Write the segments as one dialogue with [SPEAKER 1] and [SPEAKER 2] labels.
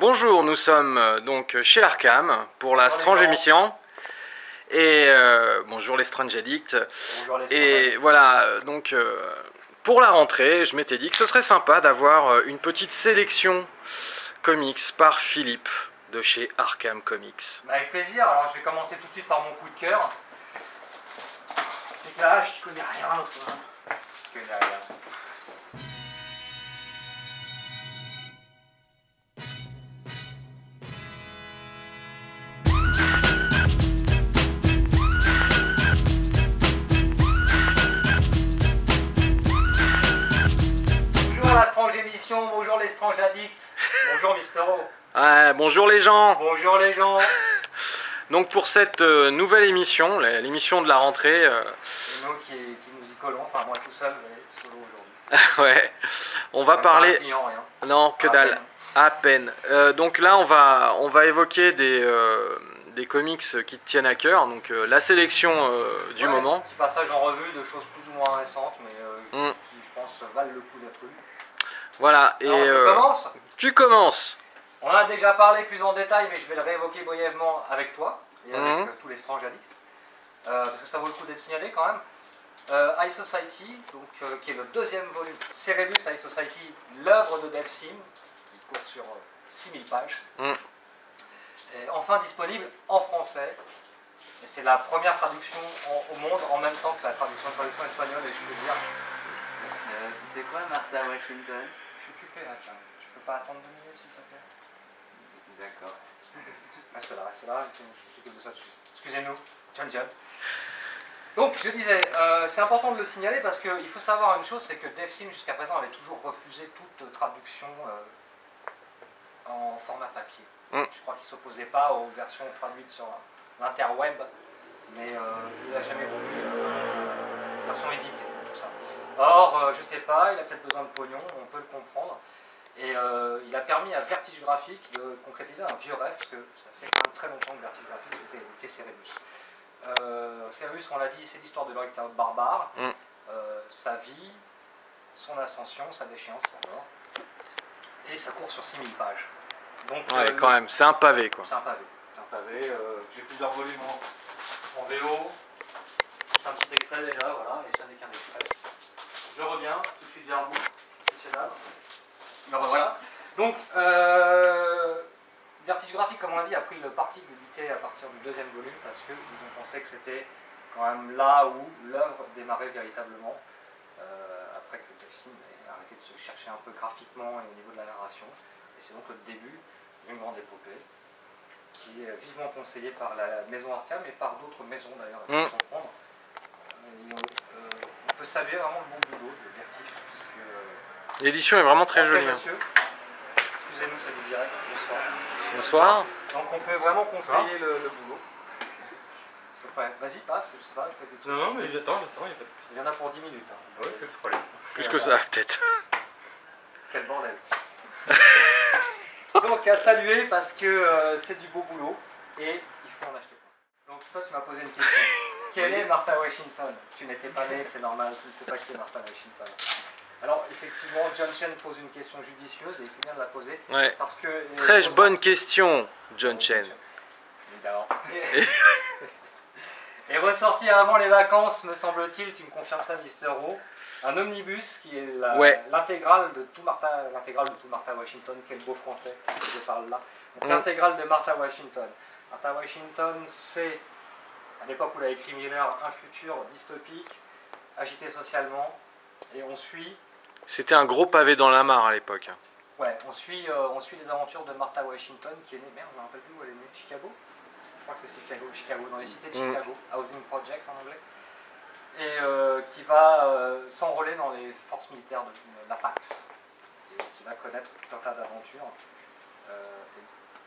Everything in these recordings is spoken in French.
[SPEAKER 1] Bonjour, nous sommes donc chez Arkham pour la Strange émission. Et bonjour les Strange Addicts.
[SPEAKER 2] Bonjour les
[SPEAKER 1] Et voilà, donc pour la rentrée, je m'étais dit que ce serait sympa d'avoir une petite sélection comics par Philippe de chez Arkham Comics.
[SPEAKER 2] Avec plaisir, alors je vais commencer tout de suite par mon coup de cœur. Éclairage, tu connais rien toi. Tu connais rien. Bonjour la Strange émission, bonjour les Strange Addicts, bonjour Mister O.
[SPEAKER 1] Bonjour les gens.
[SPEAKER 2] Bonjour les gens.
[SPEAKER 1] Donc pour cette nouvelle émission, l'émission de la rentrée...
[SPEAKER 2] C'est nous qui nous y collons, enfin moi tout seul, mais solo aujourd'hui.
[SPEAKER 1] ouais, on va parler...
[SPEAKER 2] Client, rien.
[SPEAKER 1] Non, que dalle, à peine. Donc là, on va évoquer des comics qui te tiennent à cœur, donc la sélection du moment.
[SPEAKER 2] Petit passage en revue de choses plus ou moins récentes, mais qui, je pense, valent le coup d'être lues.
[SPEAKER 1] Voilà, et
[SPEAKER 2] alors, je commence.
[SPEAKER 1] Tu commences.
[SPEAKER 2] On a déjà parlé plus en détail, mais je vais le réévoquer brièvement avec toi et avec tous les Strange Addicts, parce que ça vaut le coup d'être signalé quand même. High Society, donc, qui est le deuxième volume, Cerebus High Society, l'œuvre de Dave Sim, qui court sur 6000 pages, est enfin disponible en français. Et c'est la première traduction au monde, en même temps que la traduction espagnole, et je peux dire...
[SPEAKER 3] c'est quoi Martha Washington?
[SPEAKER 2] Je suis occupé là, tiens. Je peux pas attendre 2 minutes s'il te plaît?
[SPEAKER 3] D'accord.
[SPEAKER 2] Reste là, je s'occupe de ça tout de suite. Excusez-nous, John. Donc, je disais, c'est important de le signaler parce qu'il faut savoir une chose, c'est que Dave Sim jusqu'à présent avait toujours refusé toute traduction en format papier. Je crois qu'il ne s'opposait pas aux versions traduites sur l'interweb, mais il n'a jamais voulu version éditée, tout ça. Or, je sais pas, il a peut-être besoin de pognon, on peut le comprendre. Et il a permis à Vertige Graphique de concrétiser un vieux rêve, parce que ça fait quand même très longtemps que Vertige Graphique souhaitait éditer Cerebus. Cerebus, on l'a dit, c'est l'histoire de l'Oriental barbare, sa vie, son ascension, sa déchéance, sa mort, et ça court sur 6000 pages. Donc,
[SPEAKER 1] ouais, quand même, c'est un pavé quoi.
[SPEAKER 2] C'est un pavé. J'ai plusieurs volumes en VO, c'est un petit extrait déjà, voilà, et ça n'est qu'un extrait. Je reviens tout de suite vers vous, messieurs dames. Alors voilà. Donc, Vertige Graphique, comme on l'a dit, a pris le parti d'éditer à partir du deuxième volume parce qu'ils ont pensé que c'était quand même là où l'œuvre démarrait véritablement, après que Dave Sim ait arrêté de se chercher un peu graphiquement et au niveau de la narration. Et c'est donc le début d'une grande épopée qui est vivement conseillée par la maison Arkham et par d'autres maisons d'ailleurs, à comprendre. On peut saluer vraiment le bon boulot de Vertige.
[SPEAKER 1] L'édition est vraiment très jolie.
[SPEAKER 2] Monsieur, excusez-nous, ça nous dirait. Bonsoir.
[SPEAKER 1] Bonsoir.
[SPEAKER 2] Donc on peut vraiment conseiller le boulot. Vas-y, passe, je sais pas. Des trucs.
[SPEAKER 3] Non, mais attends, il n'y a pas de souci.
[SPEAKER 2] Il y en a pour 10 minutes. Hein.
[SPEAKER 3] Ouais, quel problème.
[SPEAKER 1] Plus que ça, peut-être.
[SPEAKER 2] Quel bordel. Donc à saluer parce que c'est du beau boulot et il faut en acheter plein. Donc toi, tu m'as posé une question. Quelle est Martha Washington? Tu n'étais pas né, c'est normal, tu ne sais pas qui est Martha Washington. Alors effectivement, John Chen pose une question judicieuse et il faut bien de la poser.
[SPEAKER 1] Ouais.
[SPEAKER 2] Parce que,
[SPEAKER 1] Très bonne question, John Chen.
[SPEAKER 2] Évidemment. Et ressorti avant les vacances, me semble-t-il, tu me confirmes ça, Mister O, un omnibus qui est l'intégrale de tout Martha Washington. Quel beau français, je parle là. Donc l'intégrale de Martha Washington. Martha Washington, c'est, à l'époque où l'a écrit Miller, un futur dystopique, agité socialement, et on suit...
[SPEAKER 1] C'était un gros pavé dans la mare à l'époque.
[SPEAKER 2] Ouais, on suit les aventures de Martha Washington, qui est née, merde, on ne me rappelle plus où elle est née, Chicago? Je crois que c'est Chicago, dans les cités de Chicago, Housing Projects en anglais, et qui va s'enrôler dans les forces militaires de l'Apax, et qui va connaître tout un tas d'aventures.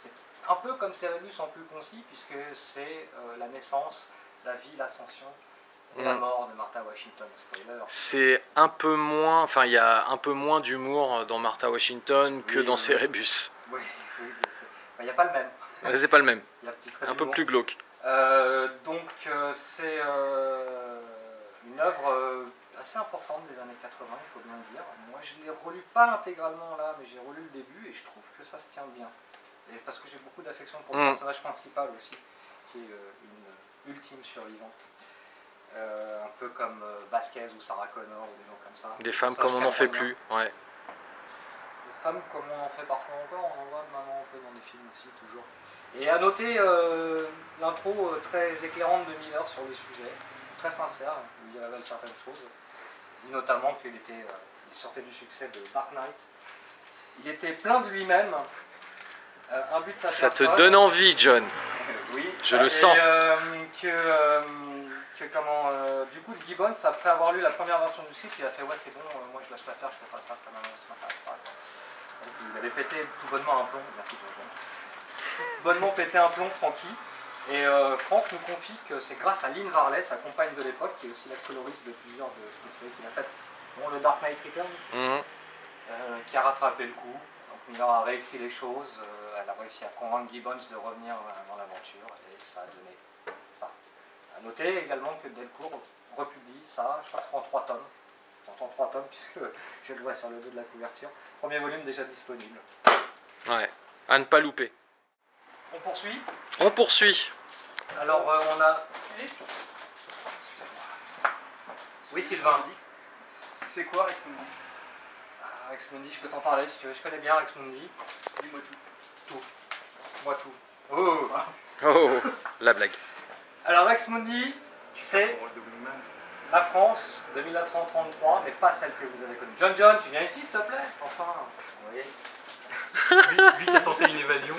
[SPEAKER 2] C'est un peu comme Cerebus en plus concis, puisque c'est la naissance, la vie, l'ascension et la mort de Martha Washington. Spoiler.
[SPEAKER 1] C'est un peu moins, enfin il y a un peu moins d'humour dans Martha Washington que dans Cerebus.
[SPEAKER 2] Oui, il n'y a pas le même.
[SPEAKER 1] C'est pas le même.
[SPEAKER 2] Il y a un petit trait
[SPEAKER 1] Un peu plus glauque.
[SPEAKER 2] Donc c'est une œuvre assez importante des années 80, il faut bien le dire. Moi je ne l'ai relu pas intégralement là, mais j'ai relu le début et je trouve que ça se tient bien. Et parce que j'ai beaucoup d'affection pour le personnage principal aussi, qui est une ultime survivante. Un peu comme Vasquez ou Sarah Connor ou des gens comme ça.
[SPEAKER 1] Des femmes comme on n'en fait plus. Ouais.
[SPEAKER 2] Des femmes comme on en fait parfois encore, on en voit maintenant un peu dans des films aussi, toujours. Et à noter l'intro très éclairante de Miller sur le sujet, très sincère, où il révèle certaines choses. Il dit notamment qu'il sortait du succès de Dark Knight. Il était plein de lui-même, un but de sa personne.
[SPEAKER 1] Ça te donne envie, John.
[SPEAKER 2] Oui.
[SPEAKER 1] Je le sens.
[SPEAKER 2] Du coup, Gibbons, après avoir lu la première version du script, il a fait ouais c'est bon, moi je lâche l'affaire, je fais pas ça, ça m'intéresse pas. Donc, il avait pété tout bonnement un plomb, merci Jason. Tout bonnement pété un plomb, Frankie. Et Franck nous confie que c'est grâce à Lynn Varley, sa compagne de l'époque, qui est aussi la coloriste de plusieurs des séries qu'il a faites, dont le Dark Knight Returns, qui a rattrapé le coup. Donc Miller a réécrit les choses, elle a réussi à convaincre Gibbons de revenir dans l'aventure, et ça a donné ça. A noter également que Delcourt republie ça, je crois que c'est en 3 tomes. En 3 tomes, puisque je le vois sur le dos de la couverture. Premier volume déjà disponible.
[SPEAKER 1] Ouais, à ne pas louper.
[SPEAKER 2] On poursuit.
[SPEAKER 1] On poursuit.
[SPEAKER 2] Alors on a... Excusez-moi. Oui Sylvain.
[SPEAKER 4] C'est quoi Rex Mundi?
[SPEAKER 2] Rex Mundi, je peux t'en parler si tu veux. Je connais bien Rex Mundi.
[SPEAKER 4] Dis-moi tout.
[SPEAKER 2] Tout. Moi tout. Oh.
[SPEAKER 1] Oh, la blague.
[SPEAKER 2] Alors Rex Mundi, c'est la France de 1933, mais pas celle que vous avez connue. John, tu viens ici s'il te plaît? Enfin, oui.
[SPEAKER 4] Lui qui a tenté une évasion.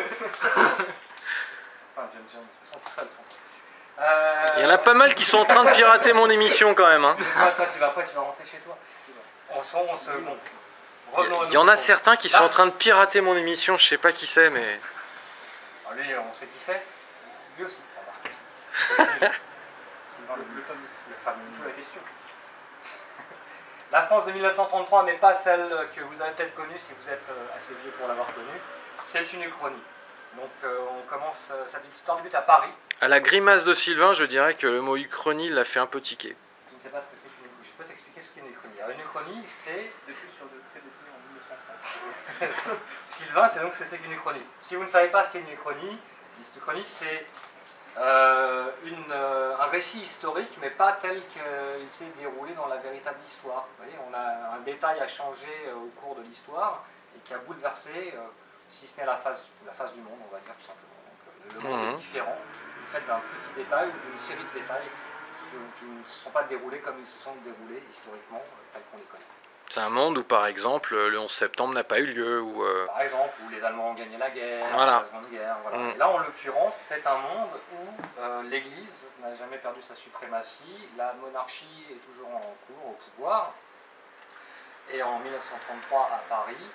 [SPEAKER 2] Enfin, John, ils sont tout seuls.
[SPEAKER 1] Il y en a pas mal qui sont en train de pirater mon émission quand même. Hein.
[SPEAKER 2] Toi, tu vas rentrer chez toi.
[SPEAKER 1] Il y en a certains qui sont en train de pirater mon émission, je sais pas qui c'est, mais...
[SPEAKER 2] Lui, on sait qui c'est. Lui aussi, on sait qui c'est. Le fameux. D'où la question. La France de 1933 n'est pas celle que vous avez peut-être connue si vous êtes assez vieux pour l'avoir connue. C'est une uchronie. Donc on commence cette histoire débute à Paris.
[SPEAKER 1] À la grimace de Sylvain, je dirais que le mot uchronie l'a fait un peu tiquer.
[SPEAKER 2] Je ne sais pas ce que c'est qu'une uchronie. Je peux t'expliquer ce qu'est une uchronie. Alors, une uchronie, c'est...
[SPEAKER 4] Depuis sur le fait de tenir en 1930.
[SPEAKER 2] Sylvain, c'est donc ce que c'est qu'une uchronie. Si vous ne savez pas ce qu'est une uchronie c'est un récit historique, mais pas tel qu'il s'est déroulé dans la véritable histoire. Vous voyez, on a un détail à changer au cours de l'histoire et qui a bouleversé, si ce n'est la face du monde, on va dire tout simplement. Donc, le monde est différent du fait d'un petit détail ou d'une série de détails qui ne se sont pas déroulés comme ils se sont déroulés historiquement, tels qu'on les connaît.
[SPEAKER 1] C'est un monde où, par exemple, le 11 septembre n'a pas eu lieu. Où,
[SPEAKER 2] Par exemple, où les Allemands ont gagné la guerre,
[SPEAKER 1] voilà.
[SPEAKER 2] la Seconde Guerre. Voilà. Et là, en l'occurrence, c'est un monde où l'Église n'a jamais perdu sa suprématie, la monarchie est toujours en cours, au pouvoir. Et en 1933, à Paris,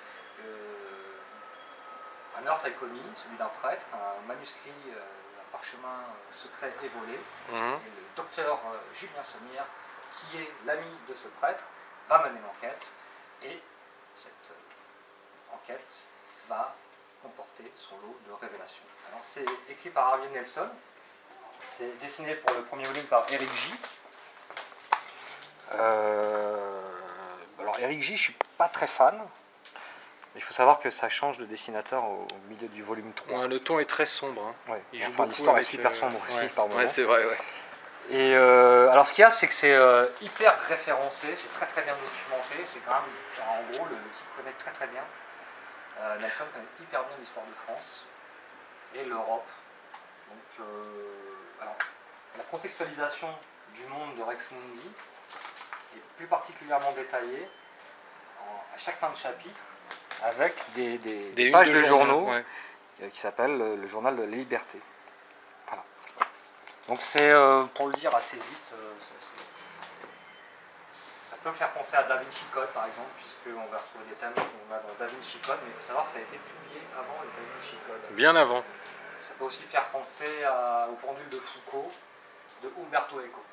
[SPEAKER 2] un meurtre est commis, celui d'un prêtre, un manuscrit, un parchemin secret est volé. Et le docteur Julien Sommière, qui est l'ami de ce prêtre, va mener l'enquête, et cette enquête va comporter son lot de révélations. Alors c'est écrit par Harvey Nelson, c'est dessiné pour le premier volume par Eric J. Alors Eric J, je suis pas très fan, mais il faut savoir que ça change de dessinateur au milieu du volume 3.
[SPEAKER 1] Ouais, le ton est très sombre. Hein.
[SPEAKER 2] Ouais.
[SPEAKER 1] Il joue
[SPEAKER 2] Enfin, l'histoire est super sombre aussi par moment.
[SPEAKER 1] Ouais, c'est vrai, ouais.
[SPEAKER 2] Et alors ce qu'il y a, c'est que c'est hyper référencé, c'est très très bien documenté, c'est quand même, en gros, le type connaît très très bien. Nelson connaît hyper bien l'histoire de France et l'Europe. Donc, alors, la contextualisation du monde de Rex Mundi est plus particulièrement détaillée à chaque fin de chapitre avec des pages de journaux qui s'appellent le journal de la liberté. Voilà. Donc c'est, pour le dire assez vite, ça peut me faire penser à Da Vinci Code par exemple, puisqu'on va retrouver des thèmes qu'on a dans Da Vinci Code, mais il faut savoir que ça a été publié avant le Da Vinci Code.
[SPEAKER 1] Bien avant.
[SPEAKER 2] Ça peut aussi faire penser au pendule de Foucault, de Umberto Eco.